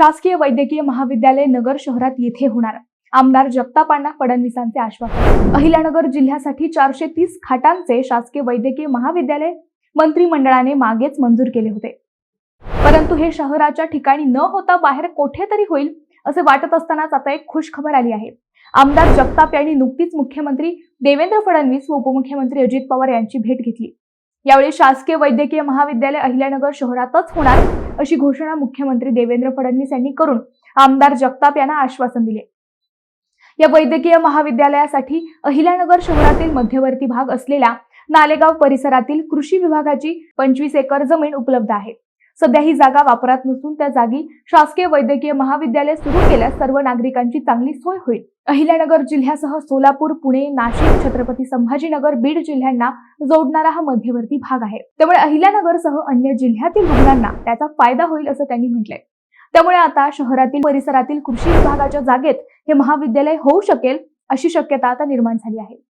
शासकीय वैद्यकीय महाविद्यालय नगर शहरात येथे होणार. आमदार जगतापांना फडणवीसांचे आश्वासन. अहिल्यानगर जिल्ह्यासाठी 430 खाटांचे शासकीय वैद्यकीय महाविद्यालय मंत्रिमंडळाने मागेच मंजूर केले होते. परंतु हे शहराच्या ठिकाणी न होता बाहेर कुठेतरी होईल असे वाटत असतानाच आता एक खुश खबर आली आहे. आमदार जगताप यांनी नुकतीच मुख्यमंत्री देवेंद्र फडणवीस व उपमुख्यमंत्री अजित पवार यांची भेट घेतली. यावेळी शासकीय वैद्यकीय महाविद्यालय अहिल्यानगर शहरातच होणार अशी घोषणा मुख्यमंत्री देवेंद्र फडणवीस यांनी करून आमदार जगताप यांना आश्वासन दिले. या वैद्यकीय महाविद्यालयासाठी अहिल्यानगर शहरातील मध्यवर्ती भाग असलेल्या नालेगाव परिसरातील कृषी विभागाची 25 एकर जमीन उपलब्ध आहे. सध्या ही जागा वापरात नसून त्या जागी शासकीय वैद्यकीय महाविद्यालय सुरू केल्यास सर्व नागरिकांची चांगली सोय होईल. अहिल्यानगर जिल्ह्यासह सोलापूर, पुणे, नाशिक, छत्रपती संभाजीनगर, बीड जिल्ह्यांना जोडणारा हा मध्यवर्ती भाग आहे. त्यामुळे अहिल्यानगरसह अन्य जिल्ह्यातील रुग्णांना त्याचा फायदा होईल असं त्यांनी म्हटलंय. त्यामुळे आता शहरातील परिसरातील कृषी विभागाच्या जागेत हे महाविद्यालय होऊ शकेल अशी शक्यता आता निर्माण झाली आहे.